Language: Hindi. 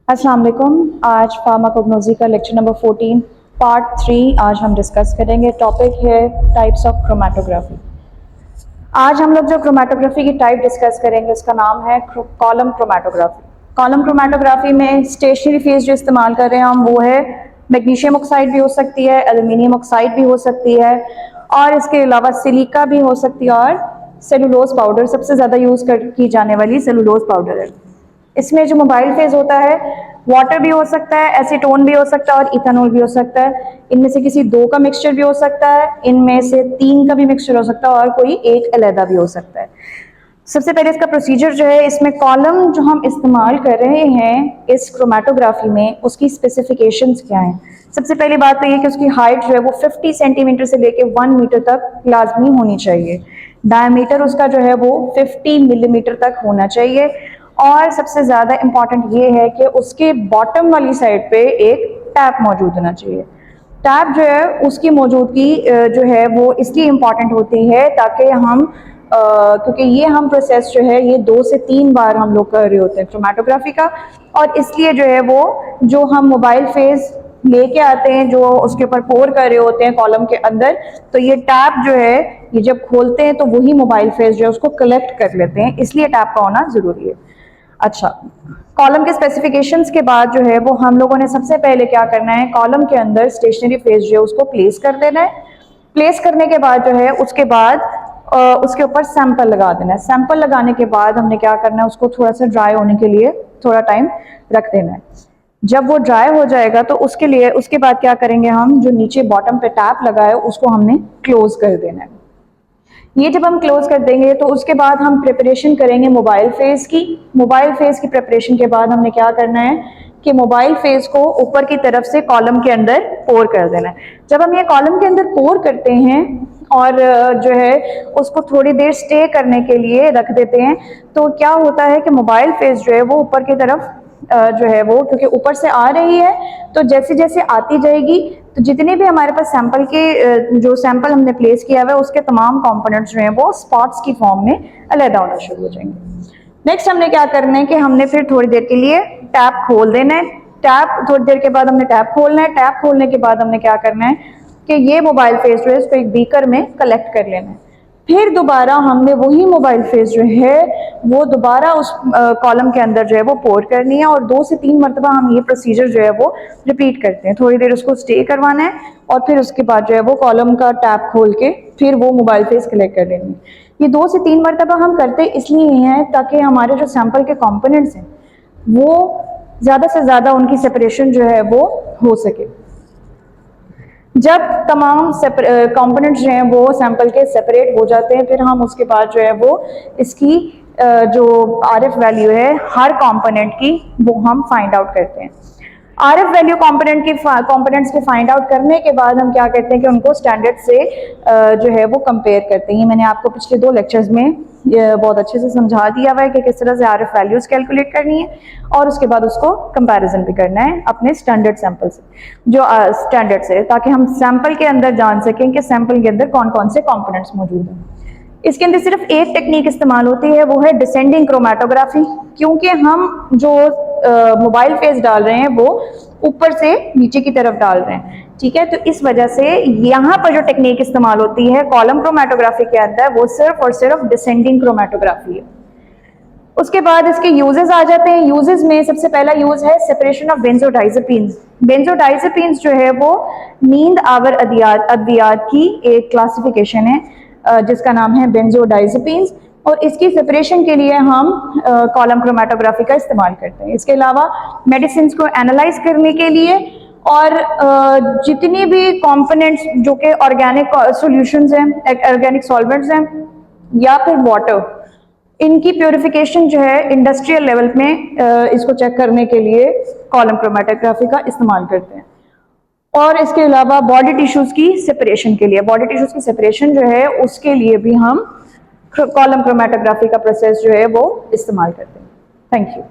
अस्सलाम वालेकुम। आज फार्माकोग्नोसी का लेक्चर नंबर 14 पार्ट 3 आज हम डिस्कस करेंगे। टॉपिक है टाइप्स ऑफ क्रोमेटोग्राफी। आज हम लोग जो क्रोमेटोग्राफी की टाइप डिस्कस करेंगे उसका नाम है कॉलम क्रोमेटोग्राफी। कॉलम क्रोमेटोग्राफी में स्टेशनरी फेज जो इस्तेमाल कर रहे हैं हम वो है मैग्नीशियम ऑक्साइड भी हो सकती है, एल्यूमिनियम ऑक्साइड भी हो सकती है और इसके अलावा सिलिका भी हो सकती है और सेलुलोज पाउडर, सबसे ज़्यादा यूज़ की जाने वाली सेलुलोज पाउडर है। इसमें जो मोबाइल फेज होता है वाटर भी हो सकता है, एसीटोन भी हो सकता है और इथेनॉल भी हो सकता है। इनमें से किसी दो का मिक्सचर भी हो सकता है, इनमें से तीन का भी मिक्सचर हो सकता है और कोई एक अलहदा भी हो सकता है। सबसे पहले इसका प्रोसीजर जो है, इसमें कॉलम जो हम इस्तेमाल कर रहे हैं इस क्रोमेटोग्राफी में उसकी स्पेसिफिकेशंस क्या हैं। सबसे पहली बात तो ये कि उसकी हाइट जो है वो 50 सेंटीमीटर से लेकर 1 मीटर तक लाजमी होनी चाहिए। डायमीटर उसका जो है वो 50 मिलीमीटर तक होना चाहिए और सबसे ज़्यादा इम्पॉर्टेंट ये है कि उसके बॉटम वाली साइड पे एक टैप मौजूद होना चाहिए। टैप जो है उसकी मौजूदगी जो है वो इसलिए इम्पॉर्टेंट होती है ताकि हम क्योंकि ये हम प्रोसेस जो है ये 2 से 3 बार हम लोग कर रहे होते हैं क्रोमेटोग्राफी का, और इसलिए जो है वो जो हम मोबाइल फेज लेके आते हैं जो उसके ऊपर पोर कर रहे होते हैं कॉलम के अंदर, तो ये टैप जो है ये जब खोलते हैं तो वही मोबाइल फेज जो है उसको कलेक्ट कर लेते हैं, इसलिए टैप का होना ज़रूरी है। अच्छा, कॉलम के स्पेसिफिकेशंस के बाद जो है वो हम लोगों ने सबसे पहले क्या करना है, कॉलम के अंदर स्टेशनरी फेज जो है उसको प्लेस कर देना है। प्लेस करने के बाद जो है उसके बाद उसके ऊपर सैंपल लगा देना है। सैंपल लगाने के बाद हमने क्या करना है, उसको थोड़ा सा ड्राई होने के लिए थोड़ा टाइम रख देना है। जब वो ड्राई हो जाएगा तो उसके बाद क्या करेंगे, हम जो नीचे बॉटम पे टैप लगा है उसको हमने क्लोज कर देना है। ये जब हम क्लोज कर देंगे तो उसके बाद हम प्रिपरेशन करेंगे मोबाइल फेज की। मोबाइल फेज की प्रिपरेशन के बाद हमने क्या करना है कि मोबाइल फेज को ऊपर की तरफ से कॉलम के अंदर पोर कर देना है। जब हम ये कॉलम के अंदर पोर करते हैं और जो है उसको थोड़ी देर स्टे करने के लिए रख देते हैं, तो क्या होता है कि मोबाइल फेज जो है वो ऊपर की तरफ जो है वो, क्योंकि ऊपर से आ रही है तो जैसे जैसे आती जाएगी तो जितने भी हमारे पास सैंपल के जो सैंपल हमने प्लेस किया हुआ है उसके तमाम कंपोनेंट्स जो हैं वो स्पॉट्स की फॉर्म में अलग होना शुरू हो जाएंगे। नेक्स्ट हमने क्या करना है कि हमने फिर थोड़ी देर के लिए टैप खोल देना है। टैप थोड़ी देर के बाद हमने टैप खोलना है। टैप खोलने के बाद हमने क्या करना है कि ये मोबाइल फेज जो है इसको एक बीकर में कलेक्ट कर लेना है। फिर दोबारा हमने वही मोबाइल फेज जो है वो दोबारा उस कॉलम के अंदर जो है वो पोर करनी है और 2 से 3 मरतबा हम ये प्रोसीजर जो है वो रिपीट करते हैं। थोड़ी देर उसको स्टे करवाना है और फिर उसके बाद जो है वो कॉलम का टैप खोल के फिर वो मोबाइल फेज कलेक्ट कर लेनी है। ये 2 से 3 मरतबा हम करते इसलिए हैं ताकि हमारे जो सैंपल के कॉम्पोनेंट्स हैं वो ज़्यादा से ज़्यादा उनकी सेपरेशन जो है वो हो सके। जब तमाम कंपोनेंट्स जो हैं वो सैंपल के सेपरेट हो जाते हैं फिर हम उसके बाद जो है वो इसकी जो आरएफ वैल्यू है हर कंपोनेंट की वो हम फाइंड आउट करते हैं। आरएफ वैल्यू कंपोनेंट्स के फाइंड आउट करने के बाद हम क्या करते हैं कि उनको स्टैंडर्ड से जो है वो कंपेयर करते हैं। मैंने आपको पिछले 2 लेक्चर्स में बहुत अच्छे से समझा दिया हुआ है कि किस तरह से आरएफ वैल्यूज कैलकुलेट करनी है और उसके बाद उसको कंपैरिजन भी करना है अपने स्टैंडर्ड सैंपल से, जो स्टैंडर्ड से, ताकि हम सैंपल के अंदर जान सकें कि सैंपल के अंदर कौन कौन से कंपोनेंट्स मौजूद हैं। इसके अंदर सिर्फ एक टेक्निक इस्तेमाल होती है, वो है डिसेंडिंग क्रोमेटोग्राफी, क्योंकि हम जो मोबाइल फेज डाल रहे हैं वो ऊपर से नीचे की तरफ डाल रहे हैं, ठीक है। तो इस वजह से यहाँ पर जो टेक्निक इस्तेमाल होती है कॉलम क्रोमेटोग्राफी के अंदर वो सिर्फ और सिर्फ डिसेंडिंग क्रोमेटोग्राफी है। उसके बाद इसके यूजेस आ जाते हैं। यूजेस में सबसे पहला यूज है सेपरेशन ऑफ बेंजोडाइजेपीन्स। बेंजोडाइजेपीन्स जो है वो नींद आवर अद्वियात की एक क्लासिफिकेशन है जिसका नाम है बेंजोडाइजेपीन्स, और इसकी सेपरेशन के लिए हम कॉलम क्रोमेटोग्राफी का इस्तेमाल करते हैं। इसके अलावा मेडिसिन को एनालाइज करने के लिए और जितनी भी कंपोनेंट्स जो कि ऑर्गेनिक सॉल्यूशंस हैं, ऑर्गेनिक सॉल्वेंट्स हैं या फिर वाटर, इनकी प्योरिफिकेशन जो है इंडस्ट्रियल लेवल में इसको चेक करने के लिए कॉलम क्रोमेटोग्राफी का इस्तेमाल करते हैं। और इसके अलावा बॉडी टिश्यूज की सेपरेशन के लिए, बॉडी टिश्यूज की सेपरेशन जो है उसके लिए भी हम कॉलम क्रोमेटोग्राफी का प्रोसेस जो है वो इस्तेमाल करते हैं। Thank you.